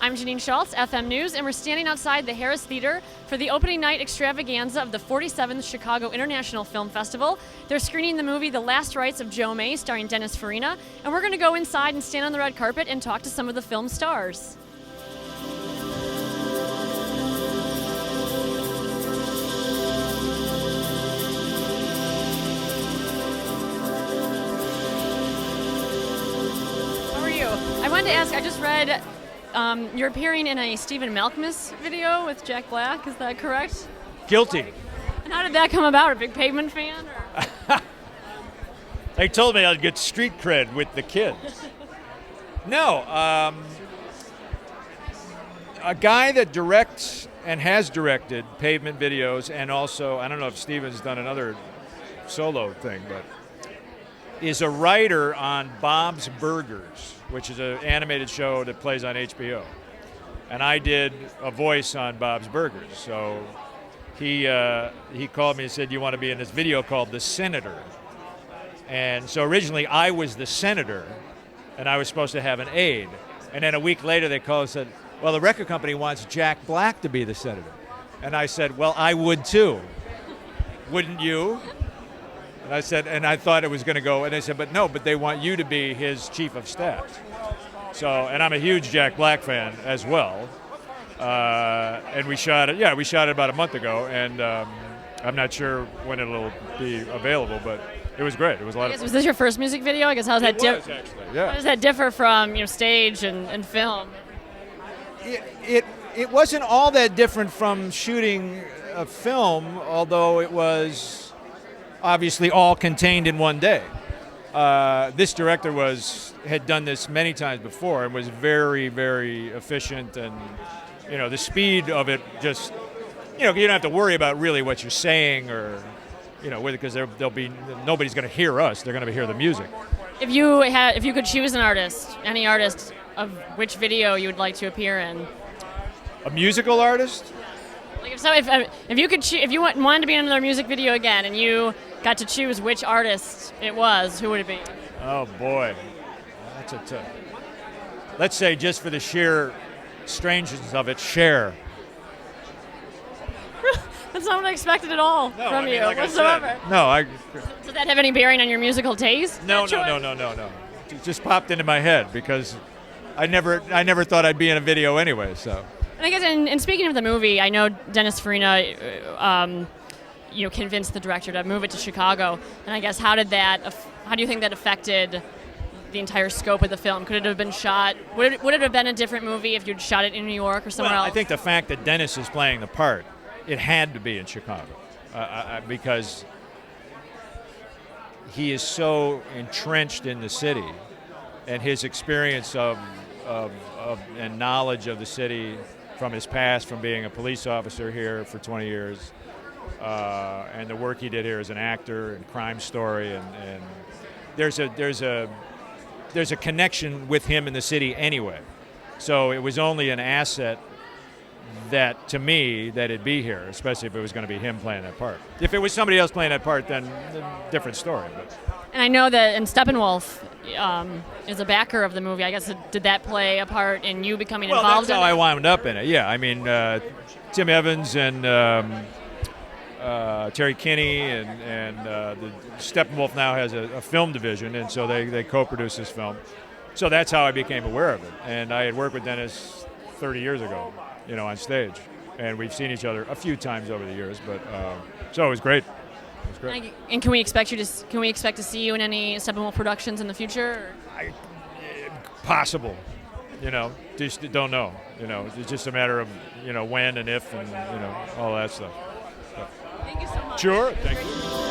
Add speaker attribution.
Speaker 1: I'm Janine Schultz, FM News, and we're standing outside the Harris Theater for the opening night extravaganza of the 47th Chicago International Film Festival. They're screening the movie The Last Rites of Joe May, starring Dennis Farina, and we're going to go inside and stand on the red carpet and talk to some of the film stars. I wanted to ask, I just read you're appearing in a Stephen Malkmus video with Jack Black, is that correct?
Speaker 2: Guilty.
Speaker 1: And how did that come about? A big Pavement fan? Or?
Speaker 2: They told me I'd get street cred with the kids. No, a guy that directs and has directed Pavement videos, and also, I don't know if Stephen's done another solo thing, but is a writer on Bob's Burgers, which is an animated show that plays on HBO. And I did a voice on Bob's Burgers. So he called me and said, "You want to be in this video called The Senator?" And so originally I was the senator, and I was supposed to have an aide. And then a week later they called and said, "Well, the record company wants Jack Black to be the senator." And I said, "Well, I would too. Wouldn't you?" And I said, and I thought it was going to go, and they said, but they want you to be his chief of staff. So, and I'm a huge Jack Black fan as well. And we shot it about a month ago, and I'm not sure when it'll be available, but it was great. It was a lot of fun.
Speaker 1: Was this your first music video? I guess how's that differ?
Speaker 2: Actually, yeah.
Speaker 1: How does that differ from stage and film?
Speaker 2: It wasn't all that different from shooting a film, although it was obviously all contained in one day. This director had done this many times before and was very, very efficient, and the speed of it just you don't have to worry about really what you're saying, or because nobody's going to hear us. They're going to hear the music.
Speaker 1: If you could choose an artist, any artist, of which video you would like to appear in?
Speaker 2: A musical artist?
Speaker 1: Like if you wanted to be in another music video again, and you got to choose which artist it was, who would it be? Oh
Speaker 2: boy, that's a tough. Let's say, just for the sheer strangeness of it, Cher.
Speaker 1: That's not what I expected at all from you
Speaker 2: like
Speaker 1: whatsoever.
Speaker 2: I said, no,
Speaker 1: Does that have any bearing on your musical taste?
Speaker 2: No. It just popped into my head because I never thought I'd be in a video anyway. So.
Speaker 1: And I guess, and speaking of the movie, I know Dennis Farina, convinced the director to move it to Chicago. And I guess, how do you think that affected the entire scope of the film? Could it have been shot? Would it have been a different movie if you'd shot it in New York or somewhere else?
Speaker 2: I think the fact that Dennis is playing the part, it had to be in Chicago, because he is so entrenched in the city, and his experience of and knowledge of the city from his past, from being a police officer here for 20 years, and the work he did here as an actor and Crime Story, and there's a connection with him in the city anyway. So it was only an asset that, to me, that it'd be here, especially if it was going to be him playing that part. If it was somebody else playing that part, then different story. But.
Speaker 1: And I know that Steppenwolf is a backer of the movie. I guess, did that play a part in you becoming involved in it?
Speaker 2: That's how I wound up in it, yeah. I mean, Tim Evans and Terry Kinney and the Steppenwolf now has a film division, and so they co-produce this film. So that's how I became aware of it. And I had worked with Dennis 30 years ago, on stage. And we've seen each other a few times over the years, but so it was great.
Speaker 1: And can we expect to see you in any Steppenwolf productions in the future?
Speaker 2: Possible, just don't know. It's just a matter of when and if, and all that stuff.
Speaker 1: Thank you so much.
Speaker 2: Sure, thank you.